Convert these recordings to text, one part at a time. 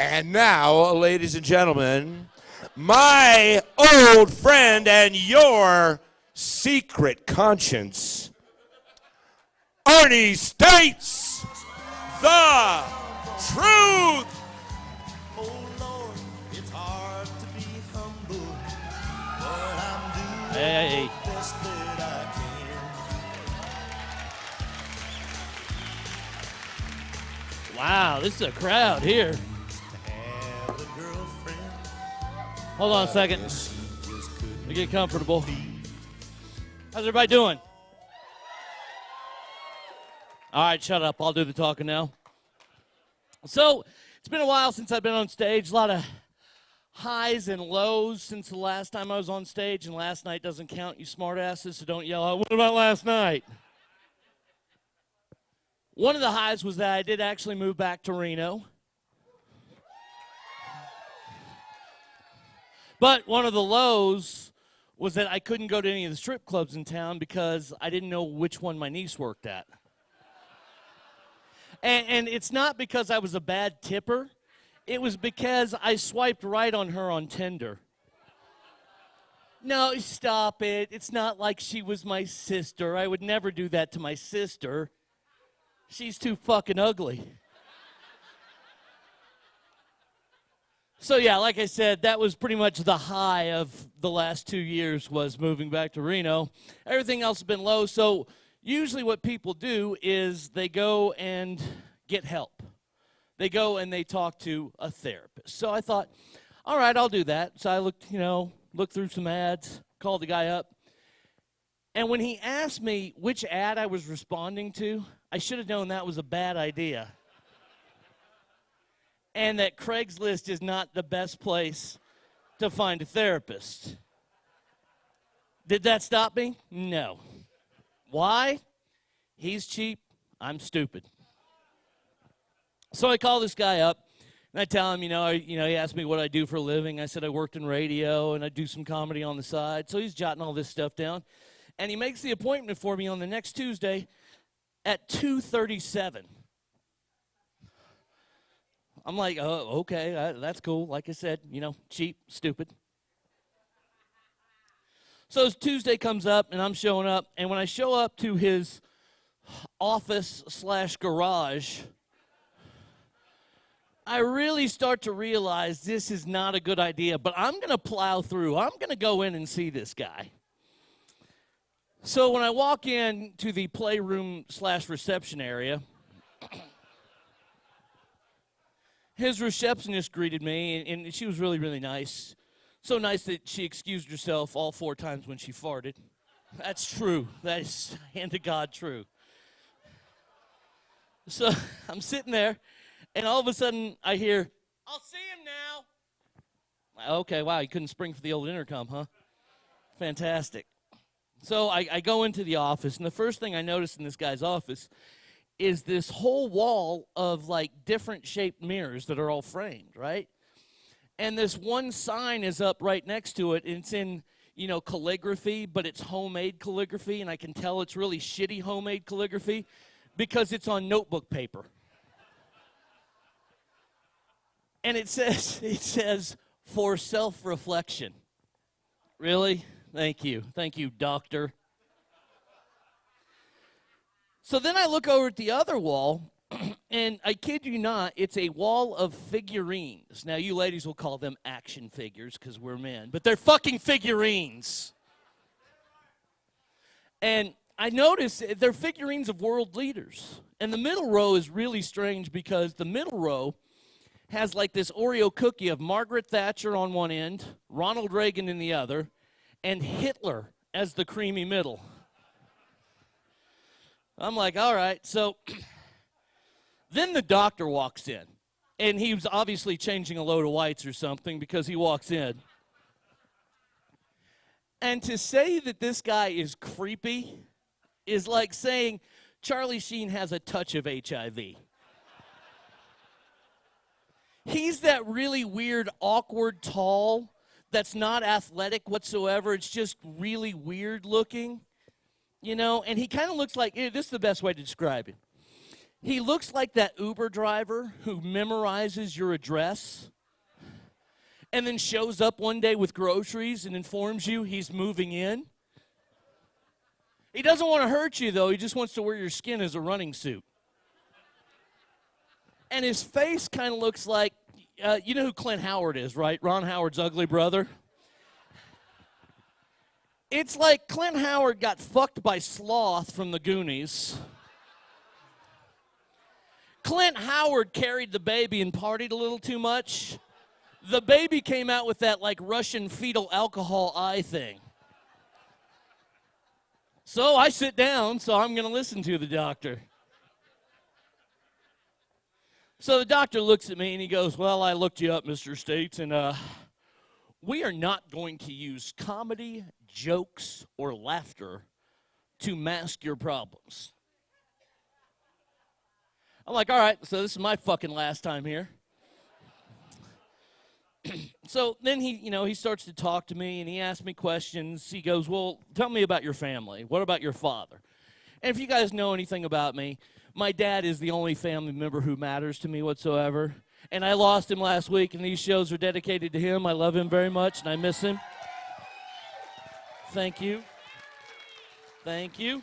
And now, ladies and gentlemen, my old friend and your secret conscience, Arnie states the truth. Oh Lord, it's hard to be humble, but I'm doing the best that I can. Wow, this is a crowd here. Have a girlfriend. Hold on a second. Let me get comfortable. How's everybody doing? All right, shut up. I'll do the talking now. So, it's been a while since I've been on stage. A lot of highs and lows since the last time I was on stage, and last night doesn't count, you smartasses, so don't yell out, what about last night? One of the highs was that I did actually move back to Reno. But one of the lows was that I couldn't go to any of the strip clubs in town because I didn't know which one my niece worked at. And it's not because I was a bad tipper. It was because I swiped right on her on Tinder. No, stop it. It's not like she was my sister. I would never do that to my sister. She's too fucking ugly. So yeah, like I said, that was pretty much the high of the last 2 years was moving back to Reno. Everything else has been low, so usually what people do is they go and get help. They go and they talk to a therapist. So I thought, all right, I'll do that. So I looked through some ads, called the guy up. And when he asked me which ad I was responding to, I should have known that was a bad idea. And that Craigslist is not the best place to find a therapist. Did that stop me? No. Why? He's cheap, I'm stupid. So I call this guy up, and I tell him, he asked me what I do for a living. I said I worked in radio, and I do some comedy on the side. So he's jotting all this stuff down. And he makes the appointment for me on the next Tuesday at 2:37. I'm like, oh, okay, that's cool. Like I said, cheap, stupid. So Tuesday comes up, and I'm showing up. And when I show up to his office/garage, I really start to realize this is not a good idea. But I'm going to plow through. I'm going to go in and see this guy. So when I walk in to the playroom/reception area, his receptionist greeted me, and she was really, really nice. So nice that she excused herself all 4 times when she farted. That's true. That is, hand to God, true. So I'm sitting there, and all of a sudden I hear, I'll see him now. Okay, wow, you couldn't spring for the old intercom, huh? Fantastic. So I go into the office, and the first thing I notice in this guy's office is this whole wall of, different shaped mirrors that are all framed, right? And this one sign is up right next to it, and it's in, calligraphy, but it's homemade calligraphy, and I can tell it's really shitty homemade calligraphy because it's on notebook paper. And it says, for self-reflection. Really? Thank you, doctor. So then I look over at the other wall, and I kid you not, it's a wall of figurines. Now, you ladies will call them action figures because we're men, but they're fucking figurines. And I notice they're figurines of world leaders. And the middle row is really strange because the middle row has this Oreo cookie of Margaret Thatcher on one end, Ronald Reagan in the other, and Hitler as the creamy middle. I'm like, all right. So then the doctor walks in, and he was obviously changing a load of whites or something because he walks in. And to say that this guy is creepy is like saying Charlie Sheen has a touch of HIV. He's that really weird, awkward, tall, that's not athletic whatsoever. It's just really weird looking. And he kind of looks like, this is the best way to describe him. He looks like that Uber driver who memorizes your address and then shows up one day with groceries and informs you he's moving in. He doesn't want to hurt you, though. He just wants to wear your skin as a running suit. And his face kind of looks like, you know who Clint Howard is, right? Ron Howard's ugly brother. It's like Clint Howard got fucked by Sloth from the Goonies. Clint Howard carried the baby and partied a little too much. The baby came out with that like Russian fetal alcohol eye thing. So I sit down, so I'm going to listen to the doctor. So the doctor looks at me and he goes, well, I looked you up, Mr. States, and we are not going to use comedy, jokes, or laughter to mask your problems. I'm like, all right, so this is my fucking last time here. So then he starts to talk to me and he asks me questions. He goes, well, tell me about your family. What about your father? And if you guys know anything about me, my dad is the only family member who matters to me whatsoever. And I lost him last week, and these shows are dedicated to him. I love him very much, and I miss him. Thank you. Thank you.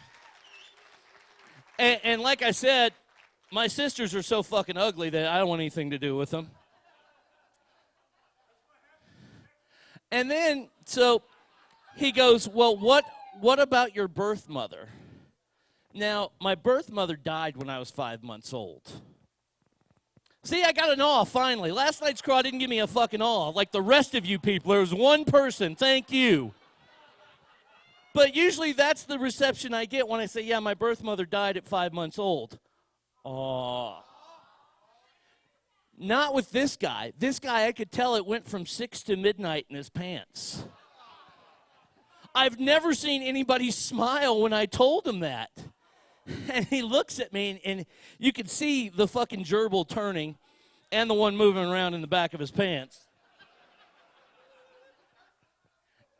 And like I said, my sisters are so fucking ugly that I don't want anything to do with them. And then, so he goes, well, what about your birth mother? Now, my birth mother died when I was 5 months old. See, I got an awe, finally. Last night's crowd didn't give me a fucking awe. Like the rest of you people, there was one person, thank you. But usually that's the reception I get when I say, yeah, my birth mother died at 5 months old. Aw. Not with this guy. This guy, I could tell it went from 6 to midnight in his pants. I've never seen anybody smile when I told him that. And he looks at me, and you can see the fucking gerbil turning and the one moving around in the back of his pants.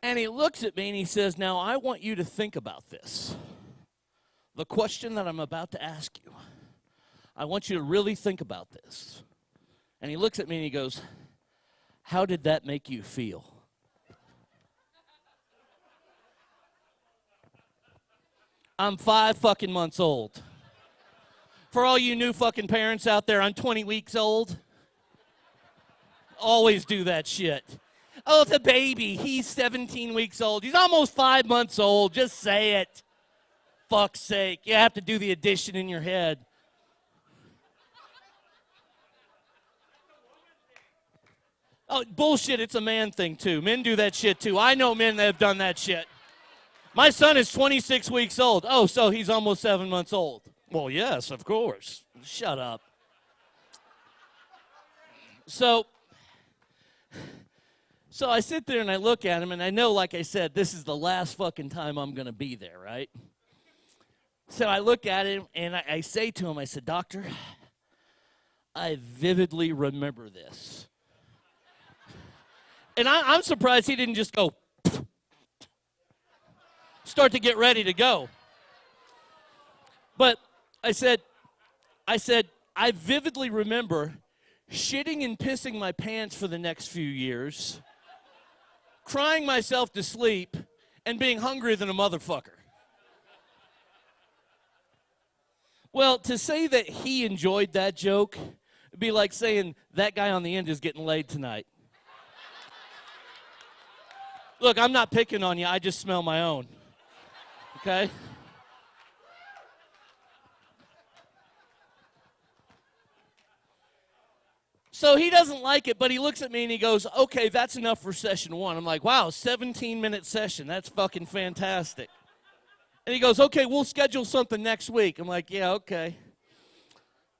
And he looks at me, and he says, now, I want you to think about this. The question that I'm about to ask you, I want you to really think about this. And he looks at me, and he goes, how did that make you feel? I'm 5 fucking months old. For all you new fucking parents out there, I'm 20 weeks old. Always do that shit. Oh, the baby, he's 17 weeks old. He's almost 5 months old. Just say it. Fuck's sake. You have to do the addition in your head. Oh, bullshit, it's a man thing, too. Men do that shit, too. I know men that have done that shit. My son is 26 weeks old. Oh, so he's almost 7 months old. Well, yes, of course. Shut up. So I sit there and I look at him, and I know, like I said, this is the last fucking time I'm going to be there, right? So I look at him, and I say to him, I said, Doctor, I vividly remember this. And I'm surprised he didn't just go, start to get ready to go. But I said, I vividly remember shitting and pissing my pants for the next few years, crying myself to sleep, and being hungrier than a motherfucker. Well, to say that he enjoyed that joke would be like saying that guy on the end is getting laid tonight. Look, I'm not picking on you. I just smell my own. Okay? So he doesn't like it, but he looks at me and he goes, okay, that's enough for session 1. I'm like, wow, 17-minute session. That's fucking fantastic. And he goes, okay, we'll schedule something next week. I'm like, yeah, okay.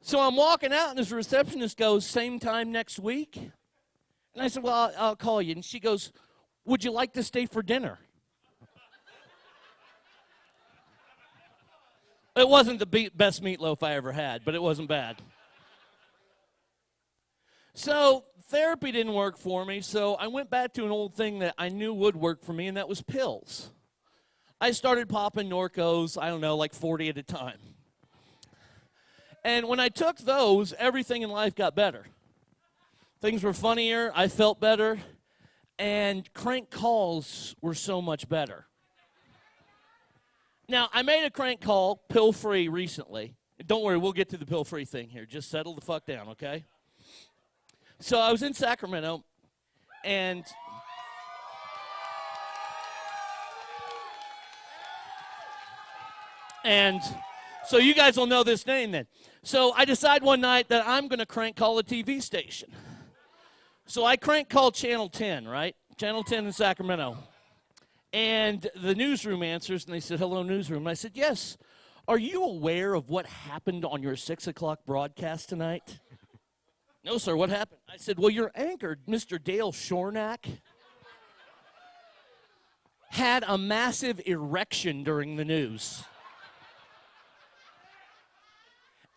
So I'm walking out, and his receptionist goes, same time next week? And I said, well, I'll call you. And she goes, would you like to stay for dinner? It wasn't the best meatloaf I ever had, but it wasn't bad. So therapy didn't work for me, so I went back to an old thing that I knew would work for me, and that was pills. I started popping Norcos, I don't know, like 40 at a time. And when I took those, everything in life got better. Things were funnier, I felt better, and crank calls were so much better. Now, I made a crank call, pill-free, recently. Don't worry, we'll get to the pill-free thing here. Just settle the fuck down, okay? So I was in Sacramento, and so you guys will know this name then. So I decide one night that I'm going to crank call a TV station. So I crank call Channel 10, right? Channel 10 in Sacramento. And the newsroom answers, and they said, hello, newsroom. And I said, yes. Are you aware of what happened on your 6 o'clock broadcast tonight? No, sir, what happened? I said, well, your anchor, Mr. Dale Shornack, had a massive erection during the news.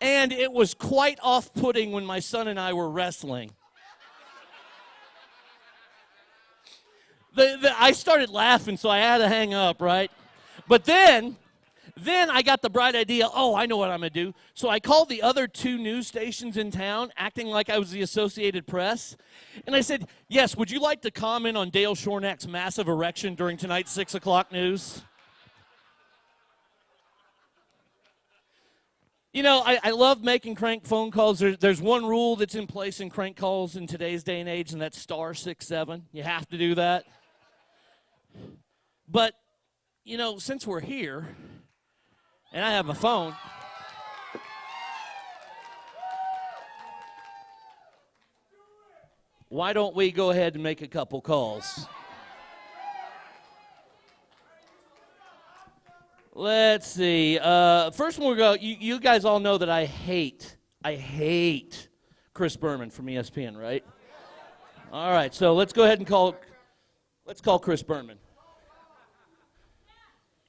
And it was quite off-putting when my son and I were wrestling. I started laughing, so I had to hang up, right? But then I got the bright idea, oh, I know what I'm going to do. So I called the other 2 news stations in town, acting like I was the Associated Press. And I said, yes, would you like to comment on Dale Shornack's massive erection during tonight's 6 o'clock news? You know, I love making crank phone calls. There's one rule that's in place in crank calls in today's day and age, and that's *67. You have to do that. But, you know, since we're here, and I have a phone, why don't we go ahead and make a couple calls? Let's see. First one we'll go. You guys all know that I hate Chris Berman from ESPN, right? All right, so let's go ahead and call Chris Berman.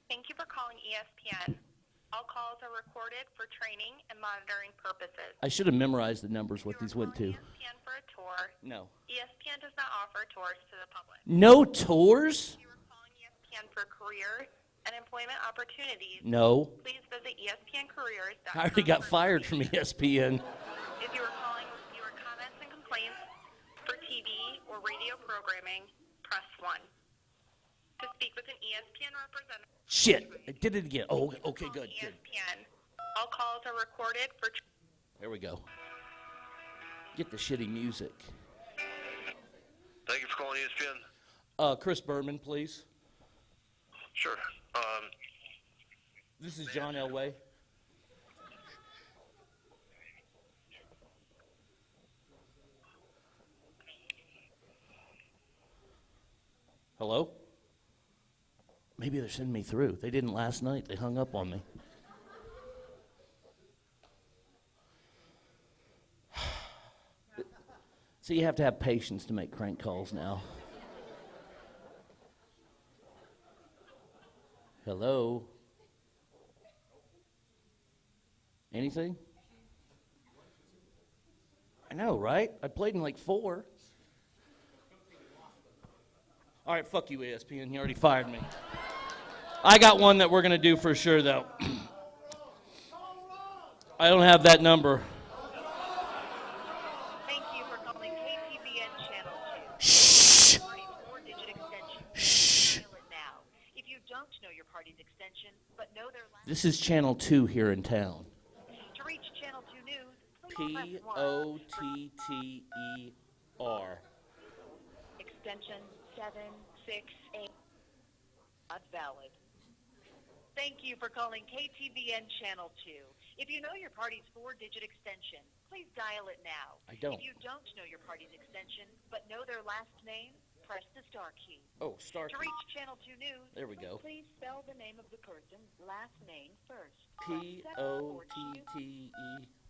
Thank you for calling ESPN. All calls are recorded for training and monitoring purposes. I should have memorized the numbers what these went to. ESPN for a tour. No. ESPN does not offer tours to the public. No tours? If you are calling ESPN for career and employment opportunities, No. please visit ESPNcareers.com. I already got fired from ESPN. If you are calling with fewer comments and complaints for TV or radio programming, press 1. To speak with an ESPN representative. Shit, I did it again. Oh, okay, good. ESPN. All calls are recorded for. There we go. Get the shitty music. Thank you for calling ESPN. Chris Berman, please. Sure. This is John Elway. Hello? Maybe they're sending me through. They didn't last night. They hung up on me. So you have to have patience to make crank calls now. Hello? Anything? I know, right? I played in like 4. All right, fuck you, ESPN. You already fired me. I got one that we're going to do for sure, though. I don't have that number. Thank you for calling KTVN Channel 2. Shh. Party's 4-digit extension. Shh. Dial it now. If you don't know your party's extension, but know their last This is Channel 2 here in town. to reach Channel 2 News, please press 1. Potter. Extension 768. Not valid. Thank you for calling KTVN Channel 2. If you know your party's 4-digit extension, please dial it now. I don't. If you don't know your party's extension, but know their last name, press the star key. Oh, star To key. reach Channel 2 News, There we go. please spell the name of the person's last name first.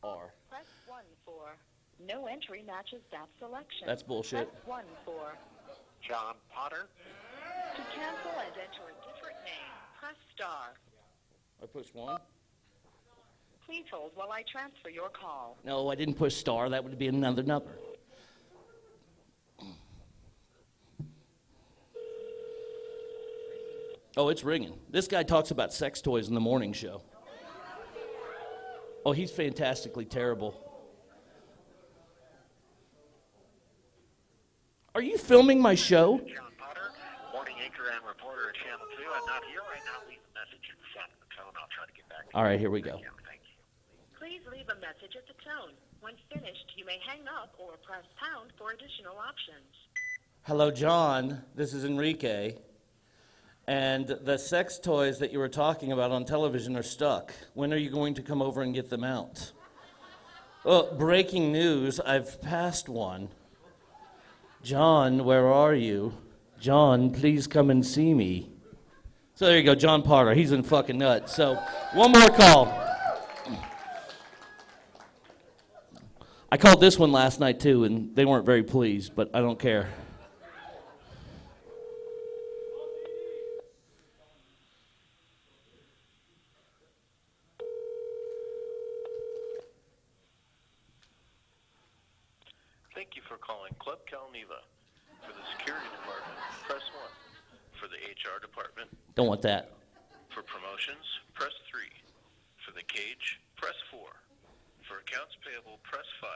Potter. Press 1 for no entry matches that selection. That's bullshit. Press 1 for John Potter. to cancel and enter a different name. Press star. I pushed 1? Please hold while I transfer your call. No, I didn't push star. That would be another number. Oh, it's ringing. This guy talks about sex toys in the morning show. Oh, he's fantastically terrible. Are you filming my show? John Potter, morning anchor and reporter at Channel 2. I'm not here right now. Leave a message at the sound of the tone. I'll try to get back to you. All right, here we go. Thank you. Please leave a message at the tone. When finished, you may hang up or press pound for additional options. Hello, John. This is Enrique. And the sex toys that you were talking about on television are stuck. When are you going to come over and get them out? Oh, breaking news, I've passed one. John, where are you? John, please come and see me. So there you go, John Potter. He's in fucking nuts. So one more call. I called this one last night too, and they weren't very pleased, but I don't care. Thank you for calling Club Calneva. For the security department, press 1. For the HR department, Don't want that. for promotions, press 3. For the cage, press 4. For accounts payable, press 5.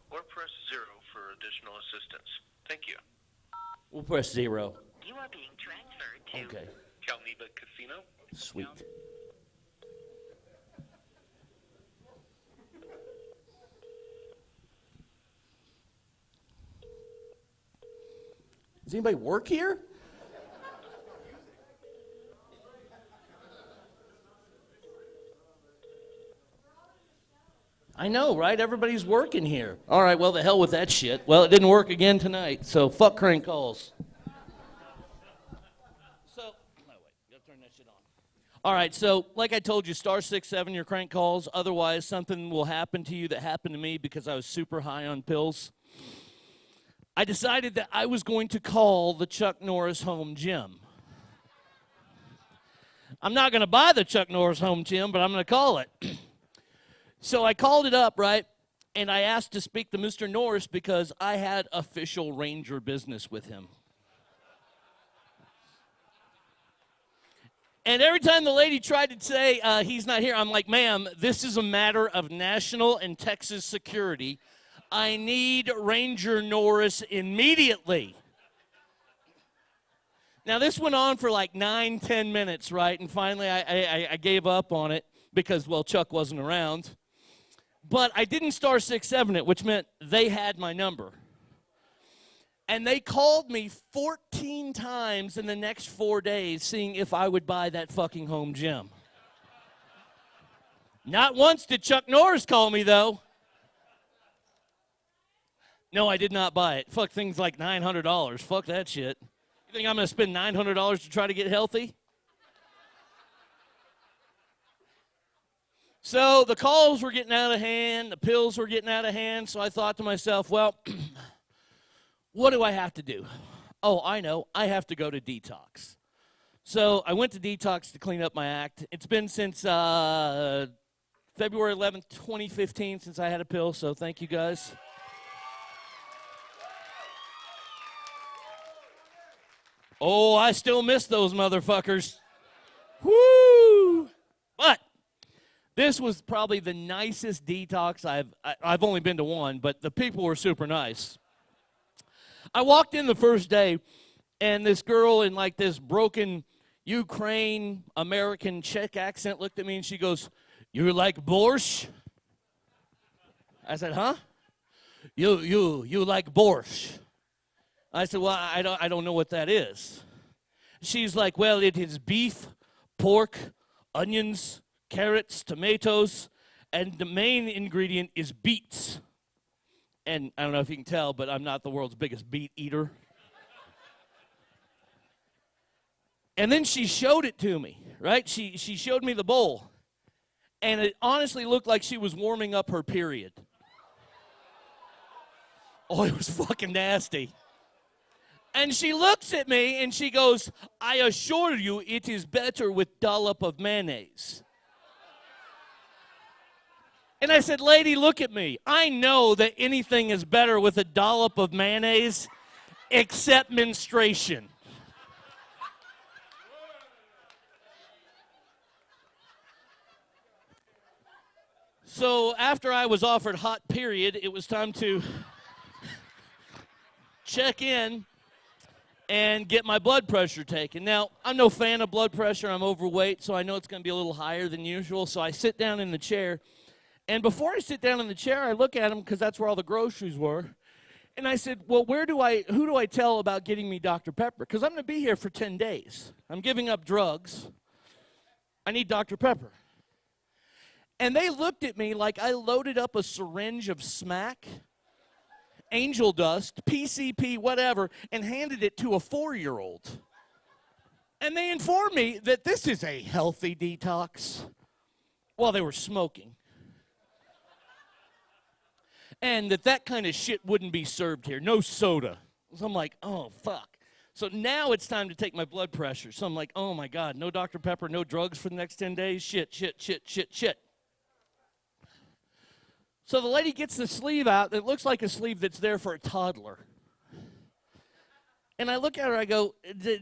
Or press 0 for additional assistance. Thank you. We'll press 0. You are being transferred to Okay, Calneva Casino. sweet. Does anybody work here? I know, right? Everybody's working here. All right, well, the hell with that shit. Well, it didn't work again tonight, so fuck crank calls. So, no, wait, gotta turn that shit on. All right, so like I told you, *6-7 your crank calls. Otherwise, something will happen to you that happened to me because I was super high on pills. I decided that I was going to call the Chuck Norris home gym. I'm not going to buy the Chuck Norris home gym, but I'm going to call it. So I called it up, right? And I asked to speak to Mr. Norris because I had official Ranger business with him. And every time the lady tried to say he's not here, I'm like, ma'am, this is a matter of national and Texas security. I need Ranger Norris immediately. Now, this went on for like 9-10 minutes, right? And finally, I gave up on it because, well, Chuck wasn't around. But I didn't *6-7 it, which meant they had my number. And they called me 14 times in the next 4 days, seeing if I would buy that fucking home gym. Not once did Chuck Norris call me, though. No, I did not buy it. Fuck, things like $900. Fuck that shit. You think I'm going to spend $900 to try to get healthy? So the calls were getting out of hand. The pills were getting out of hand. So I thought to myself, well, what do I have to do? Oh, I know. I have to go to detox. So I went to detox to clean up my act. It's been since February 11th, 2015 since I had a pill. So thank you, guys. Oh, I still miss those motherfuckers. Woo! But this was probably the nicest detox I've only been to one, but the people were super nice. I walked in the first day, and this girl in like this broken Ukraine American Czech accent looked at me and she goes, "You like borscht?" I said, "Huh?" You like borscht? I said, "Well, I don't know what that is." She's like, "Well, it is beef, pork, onions, carrots, tomatoes, and the main ingredient is beets." And I don't know if you can tell, but I'm not the world's biggest beet eater. And then she showed it to me, right? She showed me the bowl. And it honestly looked like she was warming up her period. Oh, it was fucking nasty. And she looks at me and she goes, "I assure you it is better with dollop of mayonnaise." And I said, "Lady, look at me. I know that anything is better with a dollop of mayonnaise except menstruation." So after I was offered hot period, it was time to check in and get my blood pressure taken. Now, I'm no fan of blood pressure. I'm overweight, so I know it's going to be a little higher than usual. So I sit down in the chair. And before I sit down in the chair, I look at him because that's where all the groceries were. And I said, well, who do I tell about getting me Dr. Pepper? Because I'm going to be here for 10 days. I'm giving up drugs. I need Dr. Pepper. And they looked at me like I loaded up a syringe of smack, angel dust, PCP, whatever, and handed it to a 4-year-old. And they informed me that this is a healthy detox while they were smoking. And that kind of shit wouldn't be served here. No soda. So I'm like, oh, fuck. So now it's time to take my blood pressure. So I'm like, oh, my God, no Dr. Pepper, no drugs for the next 10 days? Shit. So the lady gets the sleeve out. It looks like a sleeve that's there for a toddler. And I look at her, I go,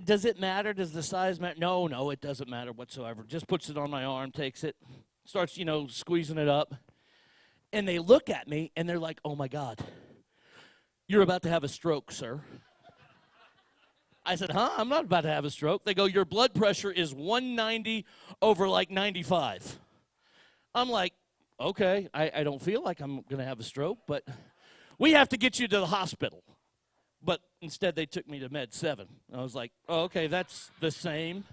does it matter? Does the size matter? No, it doesn't matter whatsoever. Just puts it on my arm, takes it, starts, squeezing it up. And they look at me, and they're like, oh, my God, you're about to have a stroke, sir. I said, I'm not about to have a stroke. They go, your blood pressure is 190 over like 95. I'm like, okay, I don't feel like I'm going to have a stroke, but we have to get you to the hospital. But instead, they took me to Med 7. I was like, oh, okay, that's the same.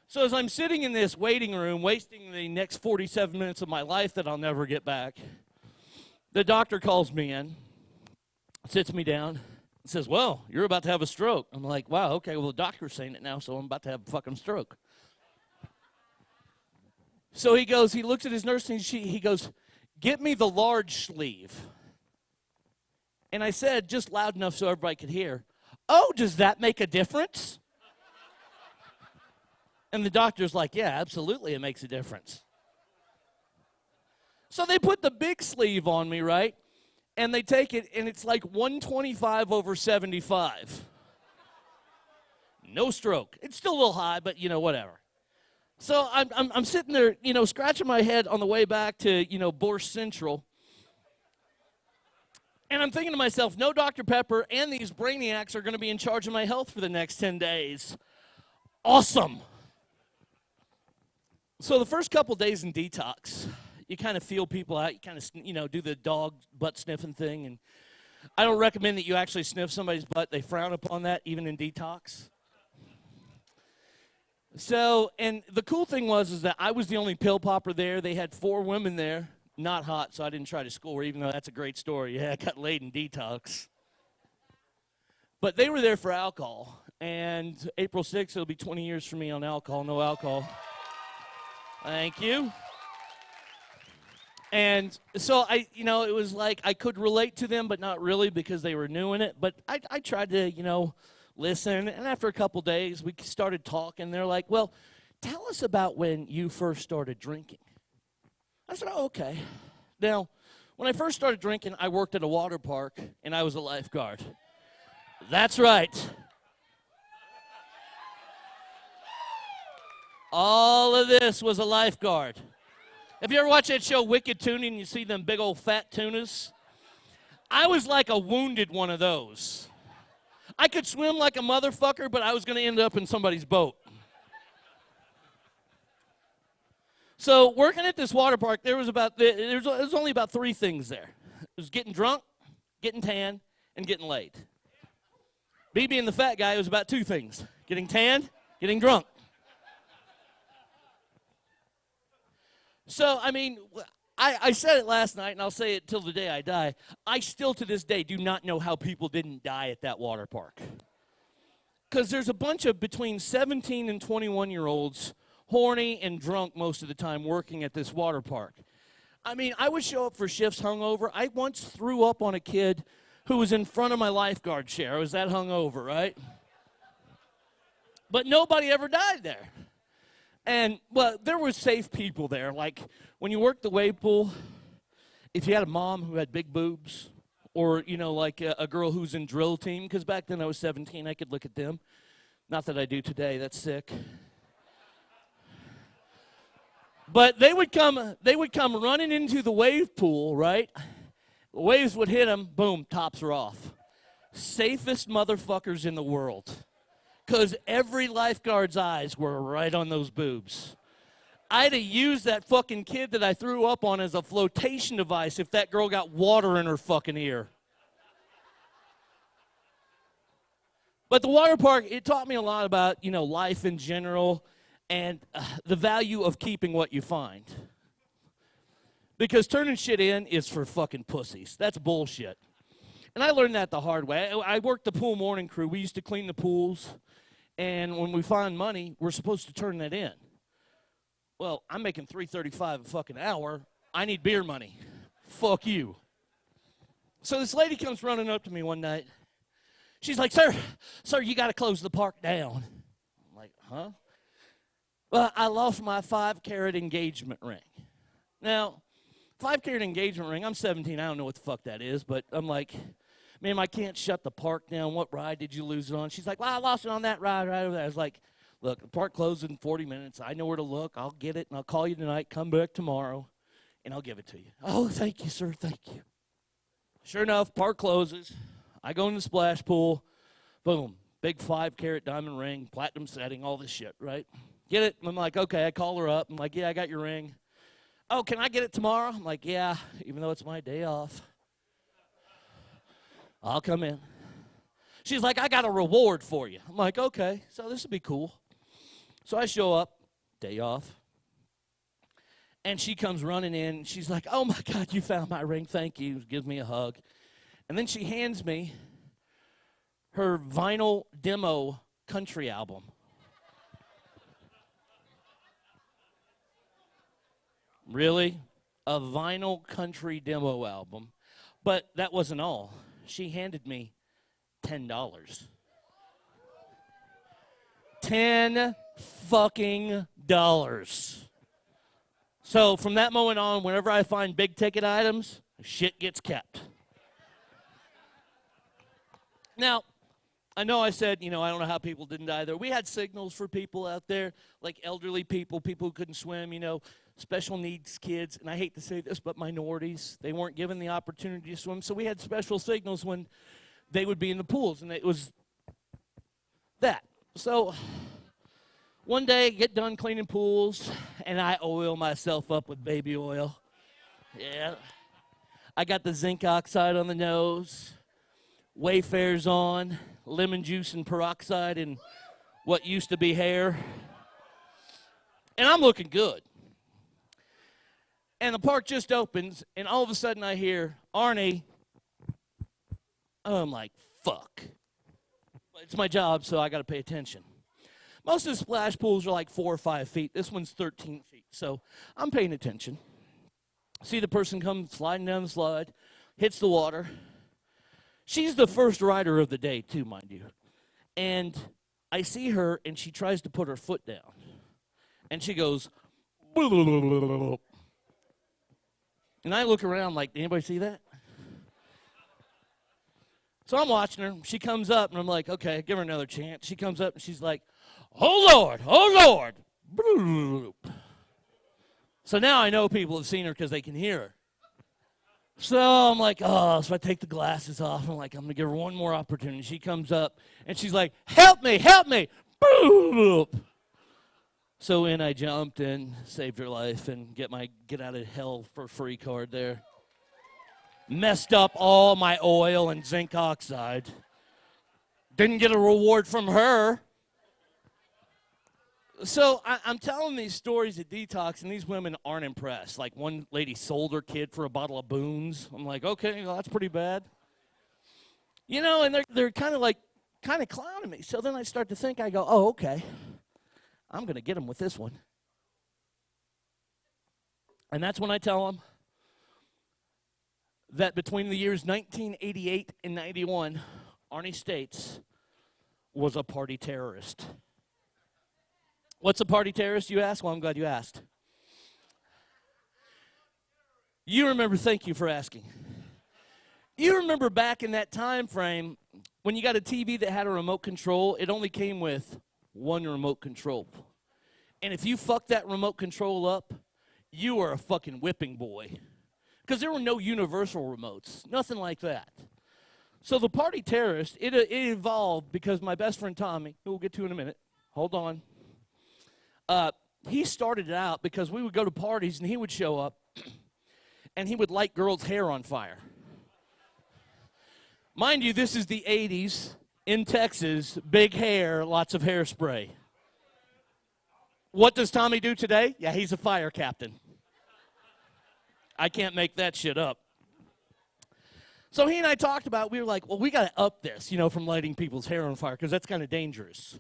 So as I'm sitting in this waiting room, wasting the next 47 minutes of my life that I'll never get back, the doctor calls me in, sits me down, and says, well, you're about to have a stroke. I'm like, wow, okay, well, the doctor's saying it now, so I'm about to have a fucking stroke. So he looks at his nursing sheet, he goes, get me the large sleeve. And I said, just loud enough so everybody could hear, oh, does that make a difference? And the doctor's like, yeah, absolutely, it makes a difference. So they put the big sleeve on me, right? And they take it, and it's like 125 over 75. No stroke. It's still a little high, but, whatever. So I'm sitting there, scratching my head on the way back to, Borscht Central. And I'm thinking to myself, no Dr. Pepper and these brainiacs are going to be in charge of my health for the next 10 days. Awesome. So the first couple days in detox, you kind of feel people out. You kind of, do the dog butt sniffing thing. And I don't recommend that you actually sniff somebody's butt. They frown upon that, even in detox. So, and the cool thing was that I was the only pill popper there. They had 4 women there, not hot, so I didn't try to score, even though that's a great story. Yeah, I got laid in detox. But they were there for alcohol. And April 6th, it'll be 20 years for me on alcohol, no alcohol. Thank you. And so it was like I could relate to them, but not really because they were new in it. But I tried to, listen. And after a couple days, we started talking. They're like, well, tell us about when you first started drinking. I said, oh, okay. Now, when I first started drinking, I worked at a water park, and I was a lifeguard. That's right. All of this was a lifeguard. Have you ever watched that show Wicked Tuna and you see them big old fat tunas? I was like a wounded one of those. I could swim like a motherfucker, but I was going to end up in somebody's boat. So working at this water park, there was only about 3 things there. It was getting drunk, getting tan, and getting laid. Me being the fat guy, it was about 2 things: getting tan, getting drunk. So, I said it last night, and I'll say it till the day I die. I still, to this day, do not know how people didn't die at that water park. Because there's a bunch of between 17 and 21-year-olds, horny and drunk most of the time, working at this water park. I would show up for shifts hungover. I once threw up on a kid who was in front of my lifeguard chair. I was that hungover, right? But nobody ever died there. And, well, there were safe people there. Like, when you worked the wave pool, if you had a mom who had big boobs, or, like a girl who's in drill team, because back then I was 17, I could look at them. Not that I do today, that's sick. But they would come running into the wave pool, right? The waves would hit them, boom, tops are off. Safest motherfuckers in the world. Because every lifeguard's eyes were right on those boobs. I'd have used that fucking kid that I threw up on as a flotation device if that girl got water in her fucking ear. But the water park, it taught me a lot about, life in general and the value of keeping what you find. Because turning shit in is for fucking pussies. That's bullshit. And I learned that the hard way. I worked the pool morning crew. We used to clean the pools. And when we find money, we're supposed to turn that in. Well, I'm making $3.35 a fucking hour. I need beer money. Fuck you. So this lady comes running up to me one night. She's like, sir, you got to close the park down. I'm like, huh? Well, I lost my 5-carat engagement ring. Now, 5-carat engagement ring, I'm 17. I don't know what the fuck that is, but I'm like, ma'am, I can't shut the park down. What ride did you lose it on? She's like, well, I lost it on that ride right over there. I was like, look, the park closes in 40 minutes. I know where to look. I'll get it, and I'll call you tonight. Come back tomorrow, and I'll give it to you. Oh, thank you, sir. Thank you. Sure enough, park closes. I go in the splash pool. Boom. Big 5-carat diamond ring, platinum setting, all this shit, right? Get it? I'm like, okay. I call her up. I'm like, yeah, I got your ring. Oh, can I get it tomorrow? I'm like, yeah, even though it's my day off. I'll come in. She's like, I got a reward for you. I'm like, okay, so this will be cool. So I show up, day off, and she comes running in. She's like, oh, my God, you found my ring. Thank you. Gives me a hug. And then she hands me her vinyl demo country album. Really? A vinyl country demo album. But that wasn't all. She handed me $10. $10 fucking dollars. So from that moment on, whenever I find big ticket items, shit gets kept. Now, I know I said, I don't know how people didn't die there. We had signals for people out there, like elderly people, people who couldn't swim, special needs kids. And I hate to say this, but minorities, they weren't given the opportunity to swim. So we had special signals when they would be in the pools, and it was that. So one day, get done cleaning pools, and I oil myself up with baby oil. Yeah. I got the zinc oxide on the nose, Wayfarers on, lemon juice and peroxide and what used to be hair. And I'm looking good. And the park just opens, and all of a sudden I hear, Arnie. I'm like, fuck. It's my job, so I got to pay attention. Most of the splash pools are like 4 or 5 feet. This one's 13 feet, so I'm paying attention. See the person come sliding down the slide, hits the water. She's the first rider of the day, too, mind you. And I see her, and she tries to put her foot down. And she goes, and I look around like, anybody see that? So I'm watching her. She comes up, and I'm like, okay, give her another chance. She comes up, and she's like, oh, Lord, oh, Lord. So now I know people have seen her because they can hear her. So I'm like, oh, so I take the glasses off. I'm like, I'm going to give her one more opportunity. She comes up, and she's like, help me, help me. So in I jumped and saved her life and get out of hell for free card there. Messed up all my oil and zinc oxide. Didn't get a reward from her. So I'm telling these stories at Detox, and these women aren't impressed. Like one lady sold her kid for a bottle of Boone's. I'm like, okay, well, that's pretty bad. And they're kind of clowning me. So then I start to think, I go, oh, okay. I'm going to get them with this one. And that's when I tell them that between the years 1988 and 91, Arnie States was a party terrorist. What's a party terrorist, you ask? Well, I'm glad you asked. You remember, thank you for asking. You remember back in that time frame when you got a TV that had a remote control, it only came with one remote control. And if you fucked that remote control up, you are a fucking whipping boy. Because there were no universal remotes, nothing like that. So the party terrorist, it evolved because my best friend Tommy, who we'll get to in a minute, hold on, he started it out because we would go to parties and he would show up and he would light girls' hair on fire. Mind you, this is the 80s in Texas, big hair, lots of hairspray. What does Tommy do today? Yeah, he's a fire captain. I can't make that shit up. So he and I talked about, we were like, well, we got to up this, from lighting people's hair on fire because that's kind of dangerous.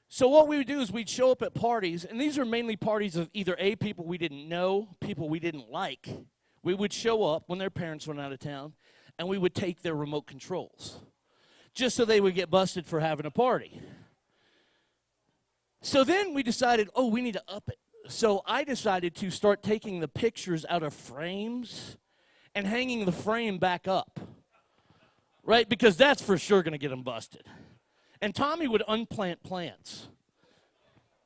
So what we would do is we'd show up at parties, and these are mainly parties of either A, people we didn't know, people we didn't like. We would show up when their parents went out of town, and we would take their remote controls just so they would get busted for having a party. So then we decided, we need to up it. So I decided to start taking the pictures out of frames and hanging the frame back up, right? Because that's for sure going to get them busted. And Tommy would unplant plants.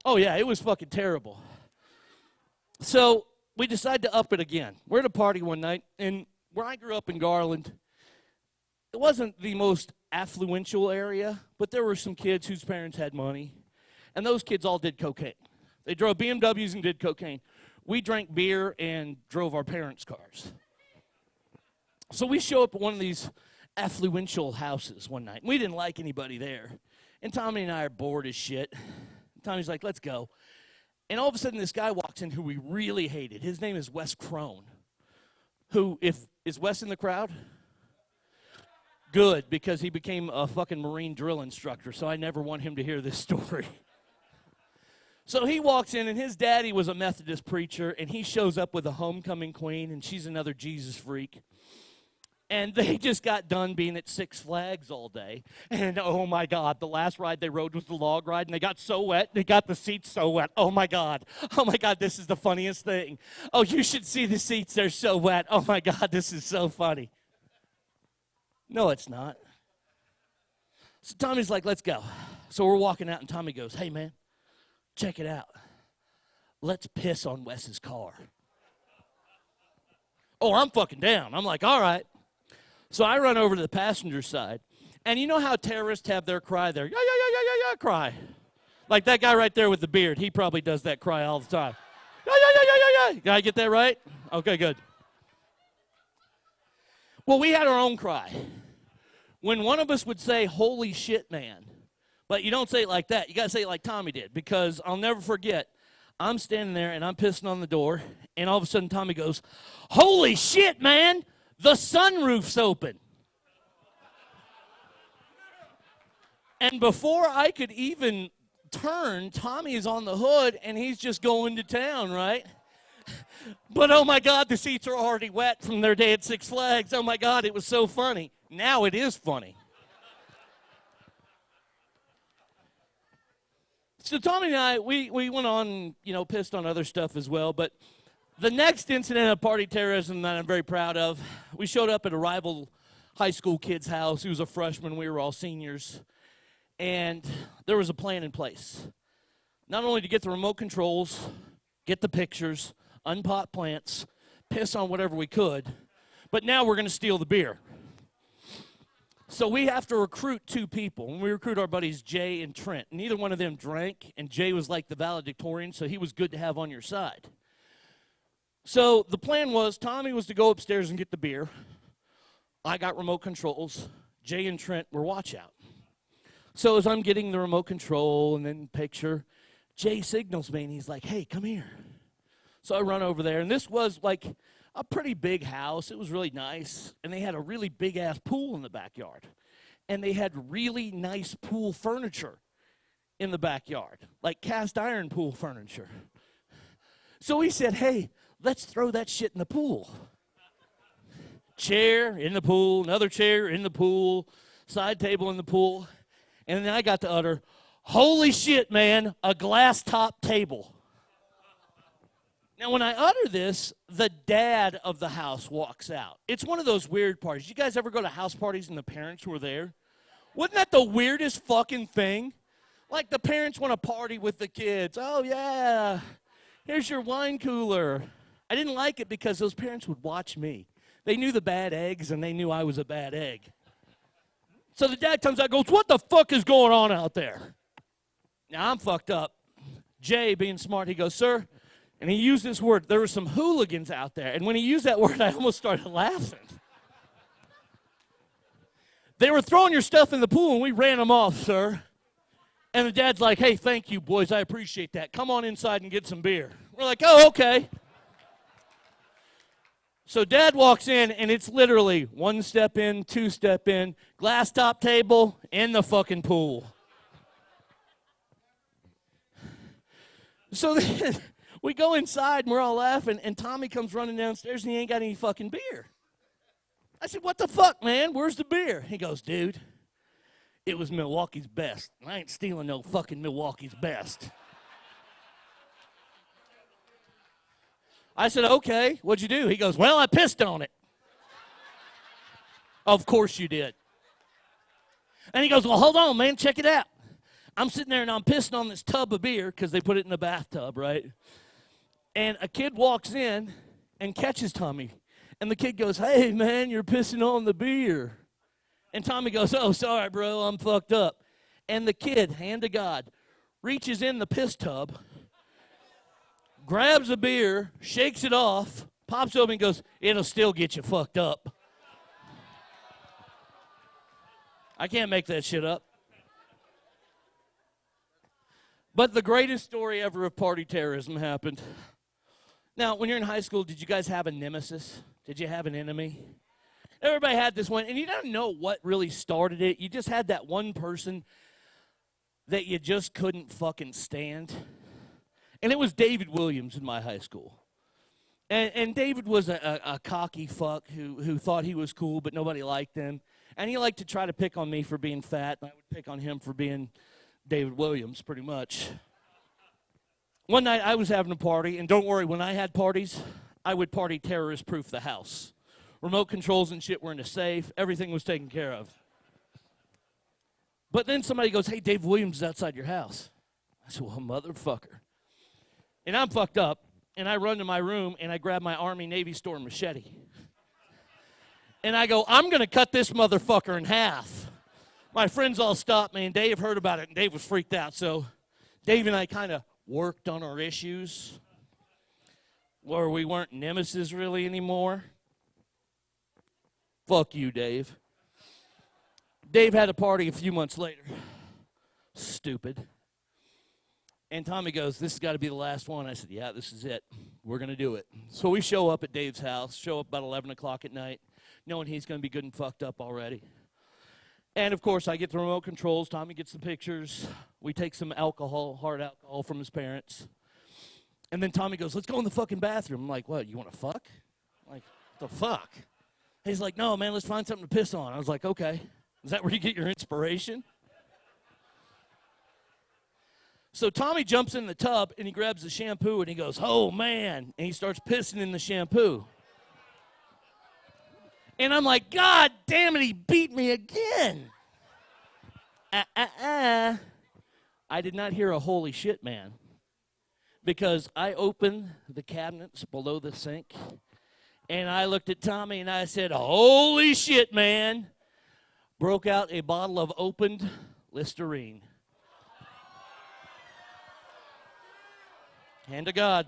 Oh, yeah, it was fucking terrible. So we decided to up it again. We're at a party one night, and where I grew up in Garland, it wasn't the most affluential area, but there were some kids whose parents had money, and those kids all did cocaine. They drove BMWs and did cocaine. We drank beer and drove our parents' cars. So we show up at one of these affluential houses one night. We didn't like anybody there. And Tommy and I are bored as shit. Tommy's like, let's go. And all of a sudden, this guy walks in who we really hated. His name is Wes Crone. Is Wes in the crowd? Good, because he became a fucking Marine drill instructor, so I never want him to hear this story. So he walks in, and his daddy was a Methodist preacher, and he shows up with a homecoming queen, and she's another Jesus freak. And they just got done being at Six Flags all day. And, oh, my God, the last ride they rode was the log ride, and they got so wet. They got the seats so wet. Oh, my God. Oh, my God, this is the funniest thing. Oh, you should see the seats. They're so wet. Oh, my God, this is so funny. No, it's not. So Tommy's like, let's go. So we're walking out, and Tommy goes, hey, man, check it out. Let's piss on Wes's car. Oh, I'm fucking down. I'm like, all right. So I run over to the passenger side, and you know how terrorists have their cry, their yeah, cry? Like that guy right there with the beard, he probably does that cry all the time. Yeah. Did I get that right? Okay, good. Well, we had our own cry. When one of us would say, holy shit, man, but you don't say it like that. You got to say it like Tommy did, because I'll never forget, I'm standing there, and I'm pissing on the door, and all of a sudden Tommy goes, holy shit, man, the sunroof's open. And before I could even turn, Tommy is on the hood, and he's just going to town, right? But, oh, my God, the seats are already wet from their day at Six Flags. Oh, my God, it was so funny. Now it is funny. So Tommy and I, we went on, pissed on other stuff as well. But the next incident of party terrorism that I'm very proud of, we showed up at a rival high school kid's house. He was a freshman. We were all seniors. And there was a plan in place. Not only to get the remote controls, get the pictures, unpot plants, piss on whatever we could, but now we're going to steal the beer. So we have to recruit two people, and we recruit our buddies Jay and Trent. Neither one of them drank, and Jay was like the valedictorian, so he was good to have on your side. So the plan was Tommy was to go upstairs and get the beer. I got remote controls. Jay and Trent were watch out. So as I'm getting the remote control and then picture, Jay signals me, and he's like, hey, come here. So I run over there, and this was like a pretty big house. It was really nice, and they had a really big-ass pool in the backyard. And they had really nice pool furniture in the backyard, like cast iron pool furniture. So he said, hey, let's throw that shit in the pool. Chair in the pool, another chair in the pool, side table in the pool. And then I got to utter, holy shit, man, a glass top table. Now, when I utter this, the dad of the house walks out. It's one of those weird parties. You guys ever go to house parties and the parents were there? Wasn't that the weirdest fucking thing? Like the parents want to party with the kids. Oh, yeah. Here's your wine cooler. I didn't like it because those parents would watch me. They knew the bad eggs, and they knew I was a bad egg. So the dad comes out and goes, what the fuck is going on out there? Now, I'm fucked up. Jay, being smart, he goes, sir, and he used this word, there were some hooligans out there. And when he used that word, I almost started laughing. They were throwing your stuff in the pool, and we ran them off, sir. And the dad's like, hey, thank you, boys. I appreciate that. Come on inside and get some beer. We're like, oh, okay. So dad walks in, and it's literally 1 step in, 2 step in, glass top table, in the fucking pool. So then we go inside, and we're all laughing, and Tommy comes running downstairs, and he ain't got any fucking beer. I said, what the fuck, man? Where's the beer? He goes, dude, it was Milwaukee's best. I ain't stealing no fucking Milwaukee's best. I said, okay, what'd you do? He goes, well, I pissed on it. Of course you did. And he goes, well, hold on, man, check it out. I'm sitting there and I'm pissing on this tub of beer because they put it in the bathtub, right? And a kid walks in and catches Tommy. And the kid goes, hey, man, you're pissing on the beer. And Tommy goes, oh, sorry, bro, I'm fucked up. And the kid, hand to God, reaches in the piss tub, grabs a beer, shakes it off, pops open and goes, it'll still get you fucked up. I can't make that shit up. But the greatest story ever of party terrorism happened. Now, when you're in high school, did you guys have a nemesis? Did you have an enemy? Everybody had this one, and you don't know what really started it. You just had that one person that you just couldn't fucking stand. And it was David Williams in my high school. And David was a cocky fuck who thought he was cool, but nobody liked him. And he liked to try to pick on me for being fat, and I would pick on him for being David Williams, pretty much. One night I was having a party, and don't worry, when I had parties, I would party terrorist-proof the house. Remote controls and shit were in a safe. Everything was taken care of. But then somebody goes, hey, Dave Williams is outside your house. I said, well, motherfucker. And I'm fucked up, and I run to my room, and I grab my Army Navy store machete. And I go, I'm going to cut this motherfucker in half. My friends all stopped me, and Dave heard about it, and Dave was freaked out. So Dave and I kind of worked on our issues where we weren't nemesis really anymore. Fuck you, Dave. Dave had a party a few months later. Stupid. And Tommy goes, this has got to be the last one. I said, yeah, this is it. We're going to do it. So we show up at Dave's house, show up about 11 o'clock at night, knowing he's going to be good and fucked up already. And, of course, I get the remote controls. Tommy gets the pictures. We take some alcohol, hard alcohol from his parents. And then Tommy goes, let's go in the fucking bathroom. I'm like, what, you want to fuck? I'm like, what the fuck? He's like, no, man, let's find something to piss on. I was like, okay. Is that where you get your inspiration? So Tommy jumps in the tub, and he grabs the shampoo, and he goes, oh, man. And he starts pissing in the shampoo. And I'm like, God damn it, he beat me again. I did not hear a holy shit, man. Because I opened the cabinets below the sink, and I looked at Tommy, and I said, holy shit, man. Broke out a bottle of opened Listerine. Hand to God.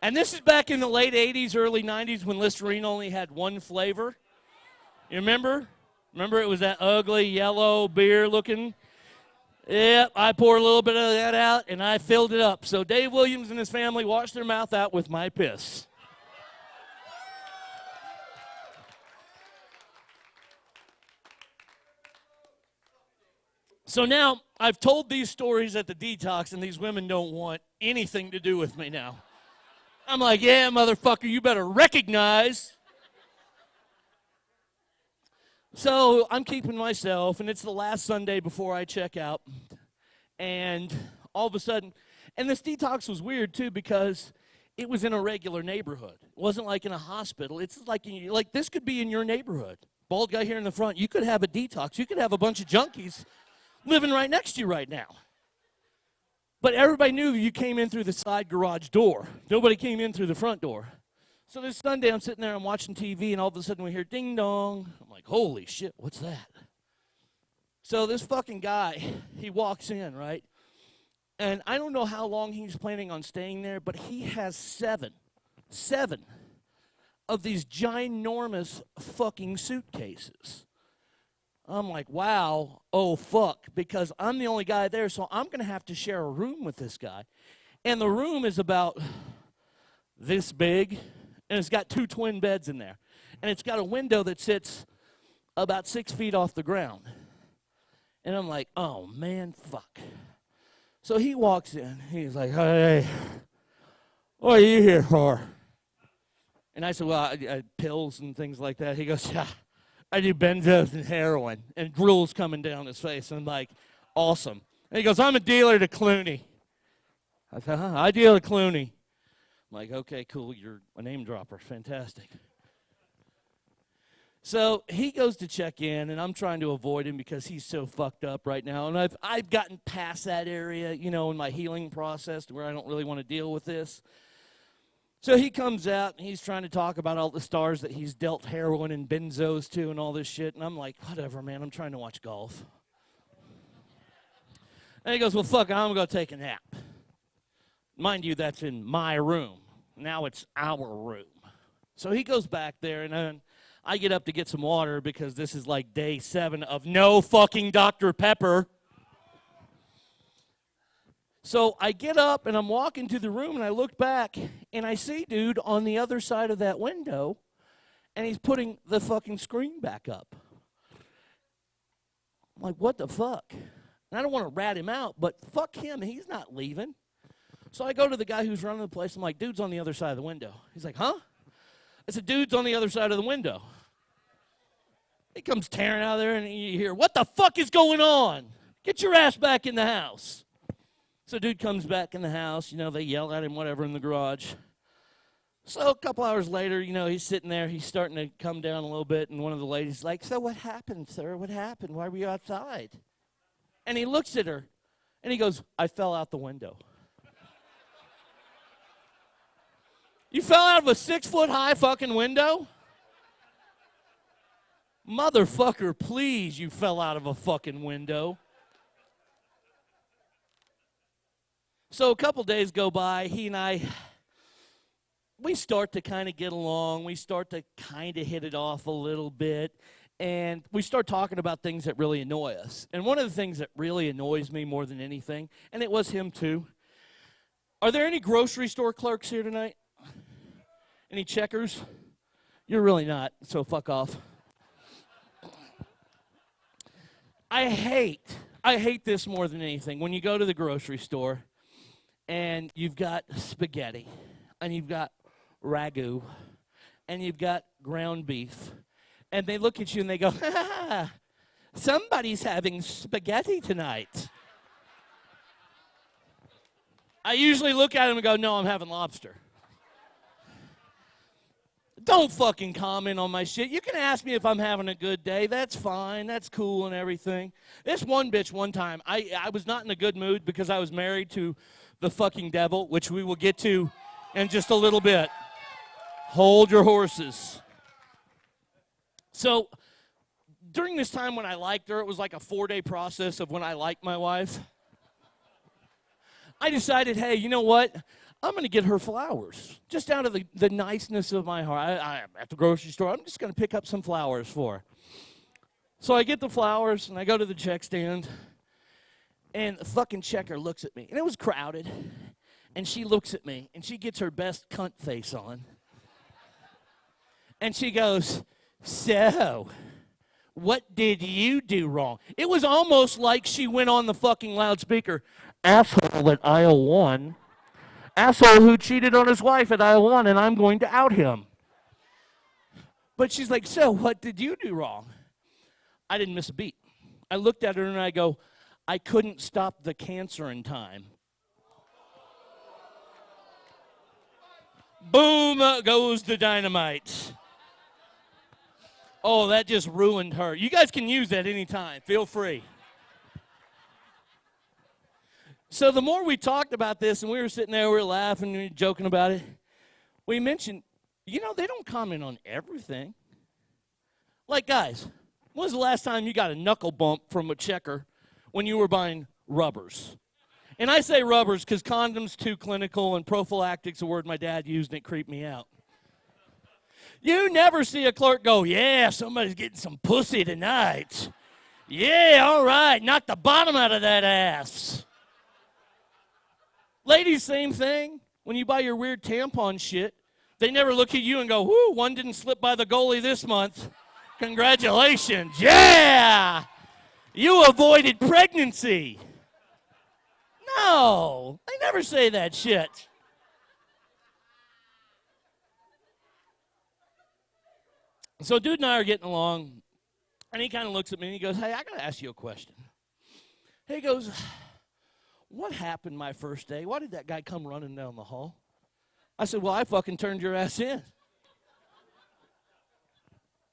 And this is back in the late 80s, early 90s when Listerine only had one flavor. You remember? Remember it was that ugly yellow beer looking? Yep, I poured a little bit of that out, and I filled it up. So Dave Williams and his family washed their mouth out with my piss. So now I've told these stories at the detox, and these women don't want anything to do with me now. I'm like, yeah, motherfucker, you better recognize. So I'm keeping myself, and it's the last Sunday before I check out. And all of a sudden, and this detox was weird, too, because it was in a regular neighborhood. It wasn't like in a hospital. It's like this could be in your neighborhood. Bald guy here in the front, you could have a detox. You could have a bunch of junkies living right next to you right now. But everybody knew you came in through the side garage door. Nobody came in through the front door. So this Sunday, I'm sitting there, I'm watching TV, and all of a sudden we hear ding dong. I'm like, holy shit, what's that? So this fucking guy, he walks in, right? And I don't know how long he's planning on staying there, but he has seven of these ginormous fucking suitcases. I'm like, wow, oh fuck, because I'm the only guy there, so I'm going to have to share a room with this guy. And the room is about this big, and it's got 2 twin beds in there. And it's got a window that sits about 6 feet off the ground. And I'm like, oh man, fuck. So he walks in, he's like, hey, what are you here for? And I said, well, I pills and things like that. He goes, yeah, I do benzos and heroin. And drool's coming down his face. And I'm like, awesome. And he goes, I'm a dealer to Clooney. I said, huh, I deal to Clooney. I'm like, okay, cool, you're a name dropper. Fantastic. So he goes to check in, and I'm trying to avoid him because he's so fucked up right now. And I've gotten past that area, you know, in my healing process to where I don't really want to deal with this. So he comes out, and he's trying to talk about all the stars that he's dealt heroin and benzos to and all this shit. And I'm like, whatever, man, I'm trying to watch golf. And he goes, well, fuck it, I'm going to take a nap. Mind you, that's in my room. Now it's our room. So he goes back there, and then I get up to get some water because this is like day 7 of no fucking Dr. Pepper. So I get up and I'm walking to the room and I look back and I see dude on the other side of that window and he's putting the fucking screen back up. I'm like, what the fuck? And I don't want to rat him out, but fuck him, he's not leaving. So I go to the guy who's running the place. I'm like, dude's on the other side of the window. He's like, huh? I said, dude's on the other side of the window. He comes tearing out of there, and you hear, what the fuck is going on? Get your ass back in the house. So dude comes back in the house. You know, they yell at him, whatever, in the garage. So a couple hours later, you know, he's sitting there. He's starting to come down a little bit, and one of the ladies is like, so what happened, sir? What happened? Why were you outside? And he looks at her, and he goes, I fell out the window. You fell out of a 6-foot-high fucking window? Motherfucker, please, you fell out of a fucking window. So a couple days go by, he and I, we start to kind of get along. We start to kind of hit it off a little bit. And we start talking about things that really annoy us. And one of the things that really annoys me more than anything, and it was him too, are there any grocery store clerks here tonight? Any checkers? You're really not, so fuck off. I hate this more than anything. When you go to the grocery store and you've got spaghetti and you've got ragu and you've got ground beef and they look at you and they go, ha, ha, ha, somebody's having spaghetti tonight. I usually look at them and go, no, I'm having lobster. Don't fucking comment on my shit. You can ask me if I'm having a good day. That's fine. That's cool and everything. This one bitch one time, I was not in a good mood because I was married to the fucking devil, which we will get to in just a little bit. Hold your horses. So during this time when I liked her, it was like a 4-day process of when I liked my wife. I decided, hey, you know what? I'm going to get her flowers, just out of the niceness of my heart. I'm at the grocery store. I'm just going to pick up some flowers for her. So I get the flowers, and I go to the check stand, and the fucking checker looks at me. And it was crowded, and she looks at me, and she gets her best cunt face on. And she goes, so, what did you do wrong? It was almost like she went on the fucking loudspeaker. Asshole at aisle 1. Asshole who cheated on his wife at aisle 1, and I'm going to out him. But she's like, so what did you do wrong? I didn't miss a beat. I looked at her and I go, I couldn't stop the cancer in time. Boom goes the dynamite. Oh, that just ruined her. You guys can use that anytime. Feel free. So the more we talked about this, and we were sitting there, we were laughing, we were joking about it, we mentioned, you know, they don't comment on everything. Like, guys, when was the last time you got a knuckle bump from a checker when you were buying rubbers? And I say rubbers because condoms too clinical and prophylactic's a word my dad used and it creeped me out. You never see a clerk go, yeah, somebody's getting some pussy tonight. Yeah, all right, knock the bottom out of that ass. Ladies, same thing. When you buy your weird tampon shit, they never look at you and go, whoo, one didn't slip by the goalie this month. Congratulations. Yeah! You avoided pregnancy. No, they never say that shit. So dude and I are getting along, and he kind of looks at me and he goes, hey, I got to ask you a question. He goes, what happened my first day? Why did that guy come running down the hall? I said, well, I fucking turned your ass in.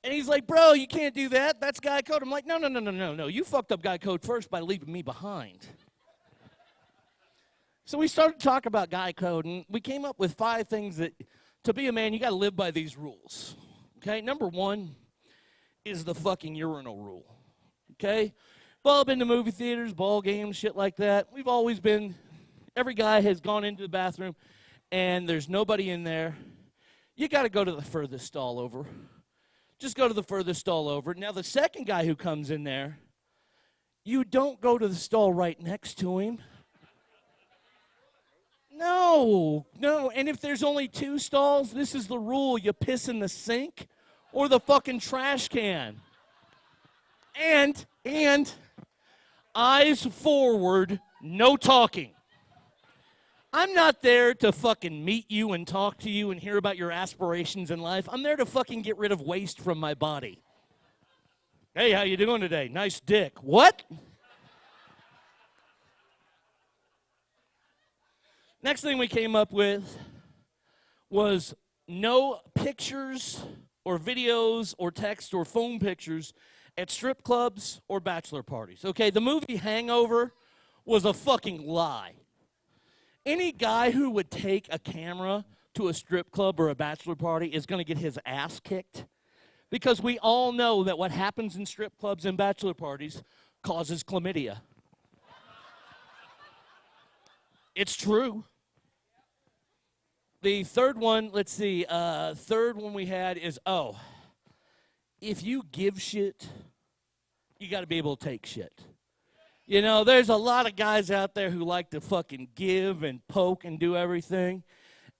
And he's like, bro, you can't do that. That's guy code. I'm like, no. You fucked up guy code first by leaving me behind. So we started to talk about guy code, and we came up with 5 things that, to be a man, you got to live by these rules. Okay, number 1 is the fucking urinal rule. Okay, we've all been to movie theaters, ball games, shit like that. We've always been, every guy has gone into the bathroom, and there's nobody in there. You got to go to the furthest stall over. Just go to the furthest stall over. Now, the second guy who comes in there, you don't go to the stall right next to him. No. And if there's only 2 stalls, this is the rule. You piss in the sink or the fucking trash can. And eyes forward, no talking. I'm not there to fucking meet you and talk to you and hear about your aspirations in life. I'm there to fucking get rid of waste from my body. Hey, how you doing today? Nice dick. What? Next thing we came up with was no pictures or videos or text or phone pictures at strip clubs or bachelor parties. Okay, the movie Hangover was a fucking lie. Any guy who would take a camera to a strip club or a bachelor party is going to get his ass kicked, because we all know that what happens in strip clubs and bachelor parties causes chlamydia. It's true. The third one, let's see, third one we had is, if you give shit, you got to be able to take shit. You know, there's a lot of guys out there who like to fucking give and poke and do everything.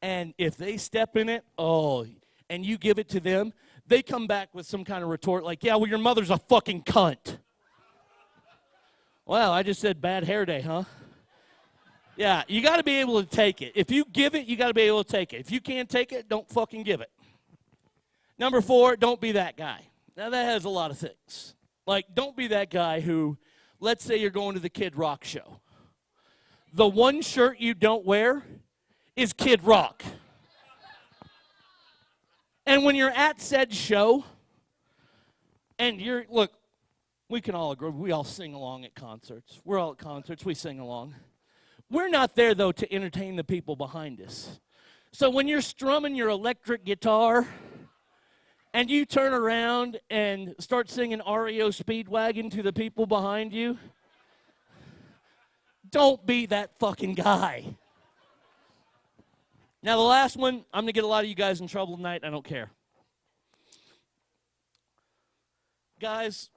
And if they step in it, and you give it to them, they come back with some kind of retort like, yeah, well, your mother's a fucking cunt. Wow, I just said bad hair day, huh? Yeah, you got to be able to take it. If you give it, you got to be able to take it. If you can't take it, don't fucking give it. Number 4, don't be that guy. Now, that has a lot of things. Like, don't be that guy who, let's say you're going to the Kid Rock show. The one shirt you don't wear is Kid Rock. And when you're at said show, and look, we can all agree, we all sing along at concerts. We're all at concerts, we sing along. We're not there, though, to entertain the people behind us. So when you're strumming your electric guitar and you turn around and start singing REO Speedwagon to the people behind you, don't be that fucking guy. Now, the last one, I'm going to get a lot of you guys in trouble tonight. I don't care. Guys,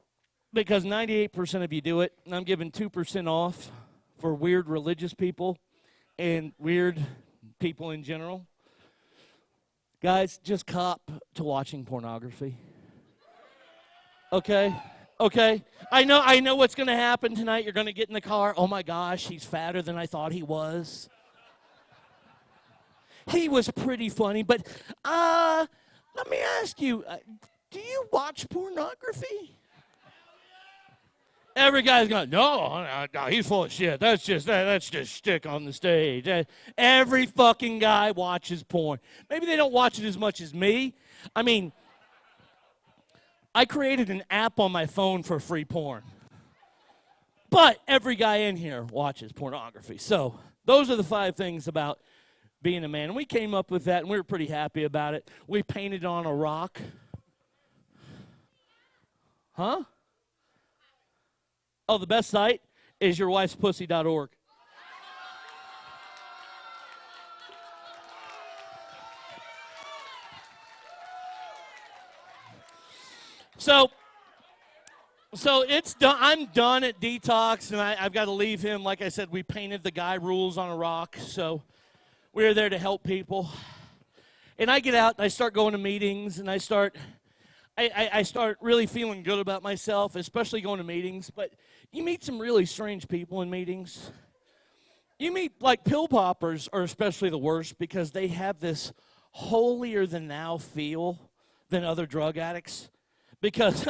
because 98% of you do it, and I'm giving 2% off for weird religious people and weird people in general. Guys, just cop to watching pornography. Okay? I know what's going to happen tonight. You're going to get in the car. Oh, my gosh, he's fatter than I thought he was. He was pretty funny, but let me ask you, do you watch pornography? Every guy's going, no, he's full of shit. That's just shtick on the stage. Every fucking guy watches porn. Maybe they don't watch it as much as me. I mean, I created an app on my phone for free porn. But every guy in here watches pornography. So those are the 5 things about being a man. And we came up with that, and we were pretty happy about it. We painted on a rock. Huh? Oh, the best site is yourwifespussy.org. So it's done. I'm done at detox, and I've got to leave him. Like I said, we painted the guy rules on a rock, so we're there to help people. And I get out, and I start going to meetings, and I start really feeling good about myself, especially going to meetings. But you meet some really strange people in meetings. You meet, like, pill poppers are especially the worst because they have this holier-than-thou feel than other drug addicts. Because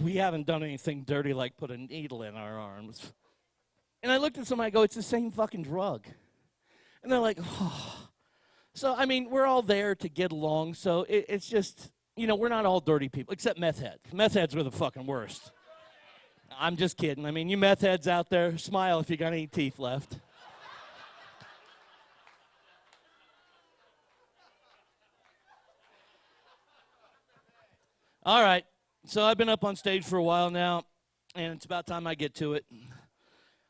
we haven't done anything dirty like put a needle in our arms. And I looked at somebody, I go, it's the same fucking drug. And they're like, oh. So, I mean, we're all there to get along. So it's just, you know, we're not all dirty people, except meth heads. Meth heads were the fucking worst. I'm just kidding. I mean, you meth heads out there, smile if you got any teeth left. All right. So I've been up on stage for a while now, and it's about time I get to it.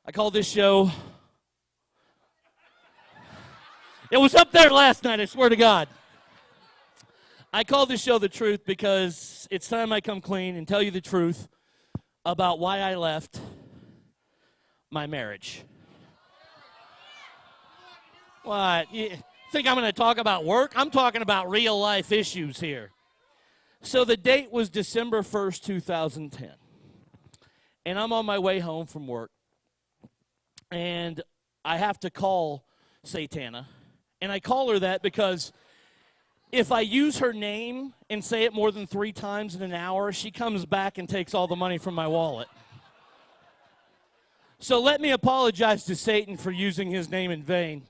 I call this show... It was up there last night, I swear to God. I call this show The Truth because it's time I come clean and tell you the truth about why I left my marriage. What? You think I'm going to talk about work? I'm talking about real life issues here. So the date was December 1st, 2010. And I'm on my way home from work. And I have to call Satana. And I call her that because if I use her name and say it more than 3 times in an hour, she comes back and takes all the money from my wallet. So let me apologize to Satan for using his name in vain.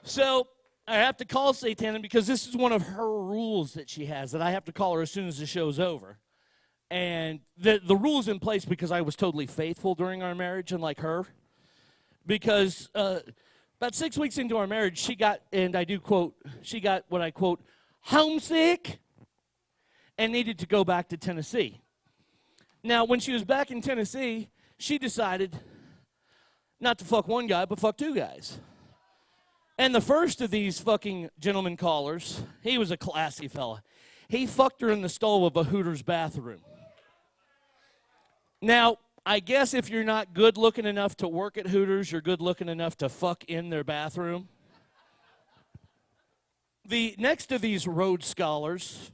So I have to call Satana because this is one of her rules that she has, that I have to call her as soon as the show's over. And the rule's in place because I was totally faithful during our marriage, unlike her. Because about 6 weeks into our marriage, she got, and I do quote, she got what I quote, homesick and needed to go back to Tennessee. Now, when she was back in Tennessee, she decided not to fuck one guy, but fuck 2 guys. And the first of these fucking gentleman callers, he was a classy fella. He fucked her in the stall of a Hooters bathroom. Now, I guess if you're not good looking enough to work at Hooters, you're good looking enough to fuck in their bathroom. The next of these Rhodes Scholars,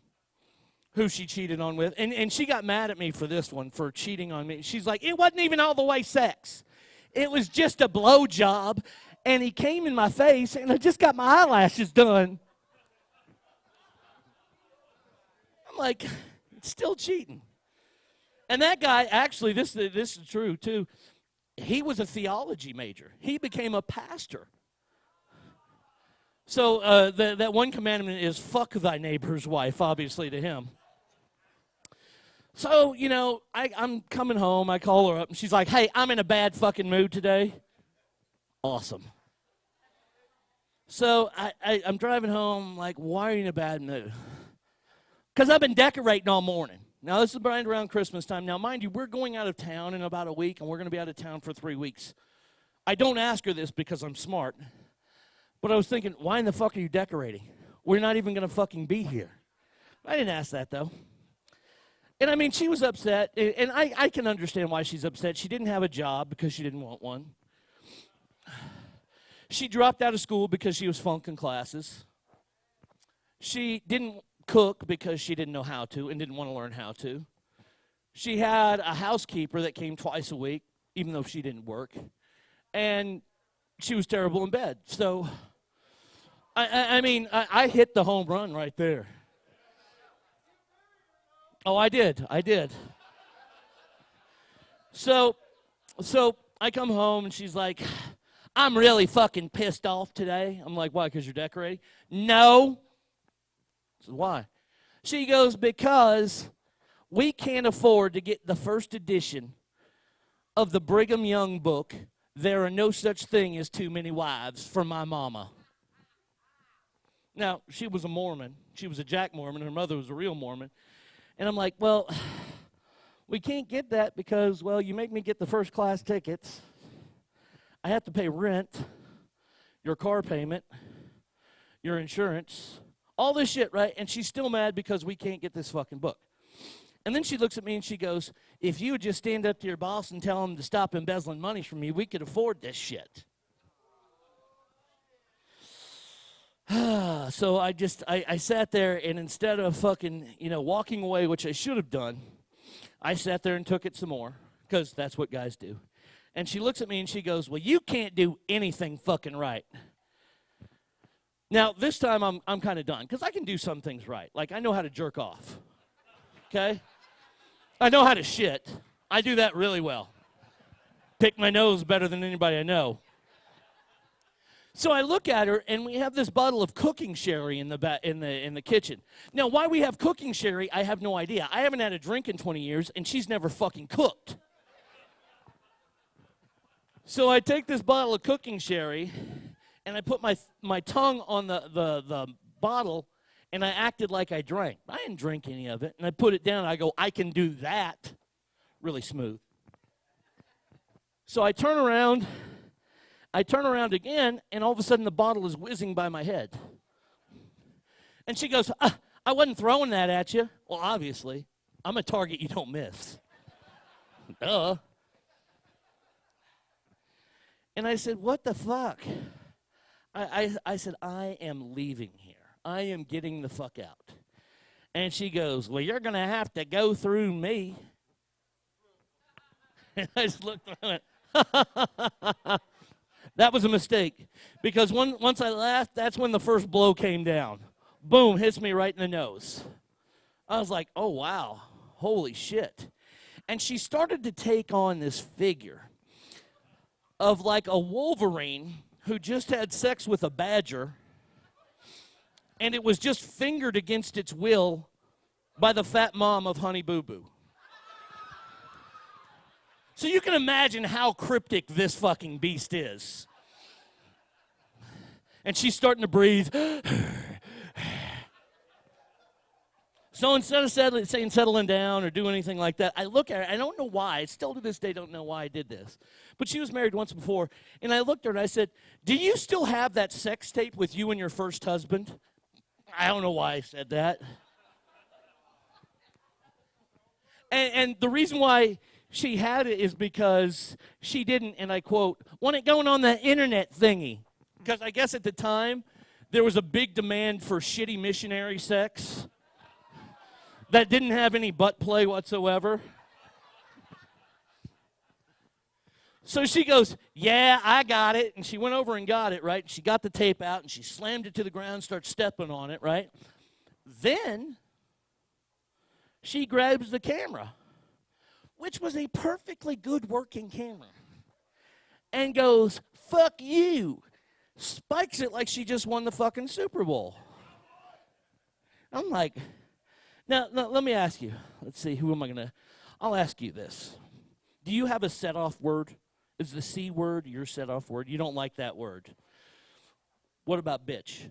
who she cheated on with, and she got mad at me for this one, for cheating on me. She's like, it wasn't even all the way sex. It was just a blowjob, and he came in my face, and I just got my eyelashes done. I'm like, it's still cheating. And that guy, actually, this is true, too. He was a theology major. He became a pastor. So that one commandment is fuck thy neighbor's wife, obviously, to him. So, you know, I'm coming home. I call her up, and she's like, hey, I'm in a bad fucking mood today. Awesome. So I'm driving home. I'm like, why are you in a bad mood? Because I've been decorating all morning. Now, this is right around Christmas time. Now, mind you, we're going out of town in about a week, and we're going to be out of town for 3 weeks. I don't ask her this because I'm smart. But I was thinking, why in the fuck are you decorating? We're not even going to fucking be here. I didn't ask that, though. And, I mean, she was upset, and I can understand why she's upset. She didn't have a job because she didn't want one. She dropped out of school because she was flunking classes. She didn't cook because she didn't know how to and didn't want to learn how to. She had a housekeeper that came twice a week, even though she didn't work. And she was terrible in bed. So, I mean, I hit the home run right there. Oh, I did. So I come home, and she's like, I'm really fucking pissed off today. I'm like, why, because you're decorating? No. I said, why? She goes, because We can't afford to get the first edition of the Brigham Young book, There Are No Such Thing as Too Many Wives, for my mama. Now, she was a Mormon. She was a Jack Mormon. Her mother was a real Mormon. And I'm like, well, we can't get that because, well, you make me get the first class tickets. I have to pay rent, your car payment, your insurance, all this shit, right? And she's still mad because we can't get this fucking book. And then she looks at me and she goes, if you would just stand up to your boss and tell him to stop embezzling money from me, we could afford this shit. So I sat there, and instead of fucking, walking away, which I should have done, I sat there and took it some more, because that's what guys do. And she looks at me and she goes, well, you can't do anything fucking right. Now, this time I'm kind of done, because I can do some things right. Like, I know how to jerk off, okay? I know how to shit. I do that really well. Pick my nose better than anybody I know. So I look at her, and we have this bottle of cooking sherry in the kitchen. Now, why we have cooking sherry, I have no idea. I haven't had a drink in 20 years, and she's never fucking cooked. So I take this bottle of cooking sherry, and I put my tongue on the bottle, and I acted like I drank. I didn't drink any of it, and I put it down, and I go, I can do that. Really smooth. So I turn around again, and all of a sudden the bottle is whizzing by my head. And she goes, I wasn't throwing that at you. Well, obviously. I'm a target you don't miss. Duh. And I said, what the fuck? I said, I am leaving here. I am getting the fuck out. And she goes, well, you're going to have to go through me. And I just looked and I went, that was a mistake, because once I laughed, that's when the first blow came down. Boom, hits me right in the nose. I was like, oh, wow, holy shit. And she started to take on this figure of like a Wolverine who just had sex with a badger, and it was just fingered against its will by the fat mom of Honey Boo Boo. So you can imagine how cryptic this fucking beast is. And she's starting to breathe. So instead of settling down or do anything like that, I look at her. I don't know why. I still to this day don't know why I did this. But she was married once before. And I looked at her and I said, do you still have that sex tape with you and your first husband? I don't know why I said that. And the reason why she had it is because she didn't, and I quote, want it going on the internet thingy. Because I guess at the time, there was a big demand for shitty missionary sex that didn't have any butt play whatsoever. So she goes, yeah, I got it. And she went over and got it, right? She got the tape out, and she slammed it to the ground, started stepping on it, right? Then she grabs the camera, which was a perfectly good working camera, and goes, fuck you. Spikes it like she just won the fucking Super Bowl. I'm like, now let me ask you. Let's see, who am I going to? I'll ask you this. Do you have a set-off word? Is the C word your set-off word? You don't like that word. What about bitch?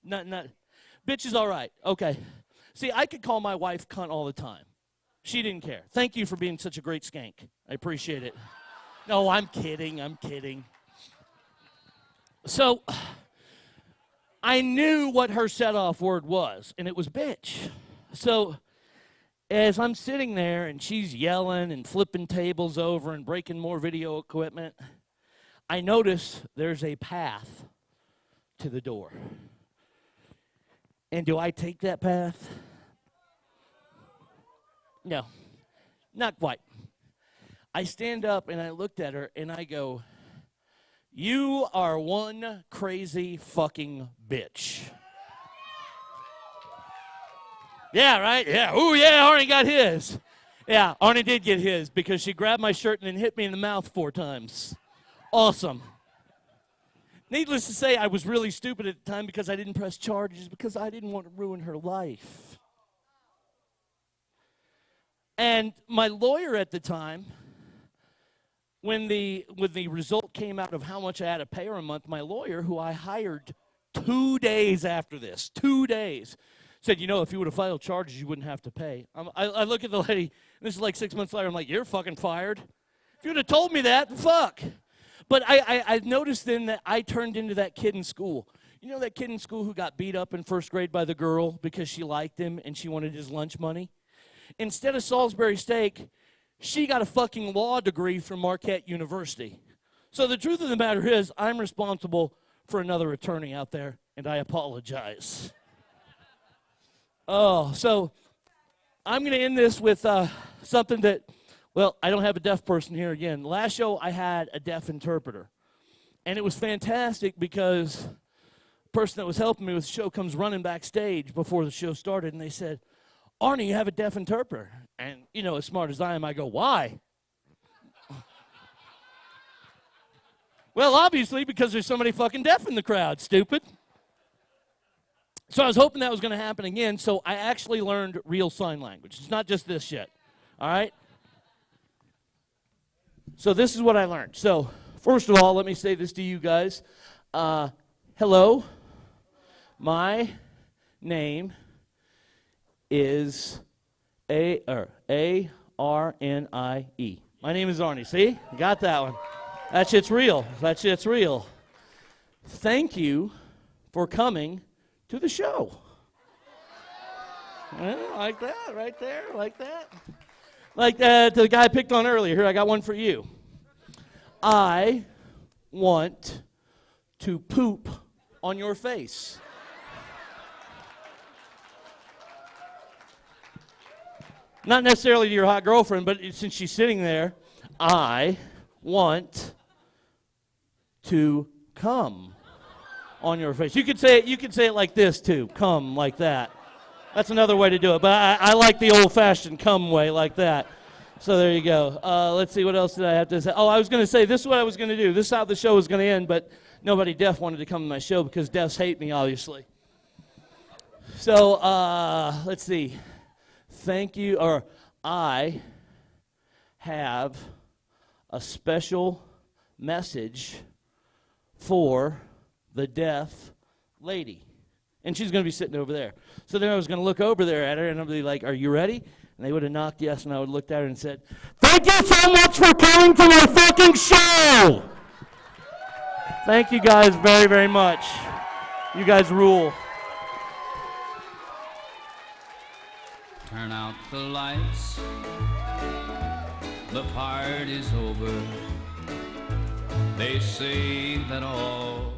Not bitch is all right. Okay. See, I could call my wife cunt all the time. She didn't care. Thank you for being such a great skank. I appreciate it. No, I'm kidding. So, I knew what her set-off word was, and it was bitch. So, as I'm sitting there, and she's yelling and flipping tables over and breaking more video equipment, I notice there's a path to the door. And do I take that path? No, not quite. I stand up, and I looked at her, and I go, you are one crazy fucking bitch. Yeah, right? Yeah. Ooh, yeah, Arnie got his. Yeah, Arnie did get his because she grabbed my shirt and then hit me in the mouth 4 times. Awesome. Needless to say, I was really stupid at the time because I didn't press charges because I didn't want to ruin her life. And my lawyer at the time, when the result came out of how much I had to pay her a month, my lawyer, who I hired 2 days after this, 2 days, said, you know, if you would have filed charges, you wouldn't have to pay. I look at the lady, this is like 6 months later, I'm like, you're fucking fired. If you would have told me that, fuck. But I noticed then that I turned into that kid in school. You know that kid in school who got beat up in first grade by the girl because she liked him and she wanted his lunch money? Instead of Salisbury steak, she got a fucking law degree from Marquette University. So the truth of the matter is, I'm responsible for another attorney out there, and I apologize. Oh, so I'm going to end this with something that, well, I don't have a deaf person here again. Last show, I had a deaf interpreter, and it was fantastic because the person that was helping me with the show comes running backstage before the show started, and they said, Arnie, you have a deaf interpreter. And, you know, as smart as I am, I go, why? Well, obviously, because there's somebody fucking deaf in the crowd, stupid. So I was hoping that was going to happen again, so I actually learned real sign language. It's not just this shit, all right? So this is what I learned. So first of all, let me say this to you guys. Hello, my name is A-R-N-I-E. My name is Arnie. See? Got that one. That shit's real. That shit's real. Thank you for coming to the show. Yeah, like that, right there, like that. Like to the guy I picked on earlier. Here, I got one for you. I want to poop on your face. Not necessarily to your hot girlfriend, but since she's sitting there, I want to come on your face. You could say it like this too. Come like that. That's another way to do it. But I like the old-fashioned come way like that. So there you go. Let's see, what else did I have to say? Oh, I was going to say, this is what I was going to do. This is how the show was going to end, but nobody deaf wanted to come to my show because deafs hate me, obviously. So let's see. Thank you, or I have a special message for the deaf lady. And she's going to be sitting over there. So then I was going to look over there at her, and I'd be like, are you ready? And they would have knocked yes, and I would have looked at her and said, thank you so much for coming to my fucking show! Thank you guys very, very much. You guys rule. Turn out the lights, the party's over. They say that all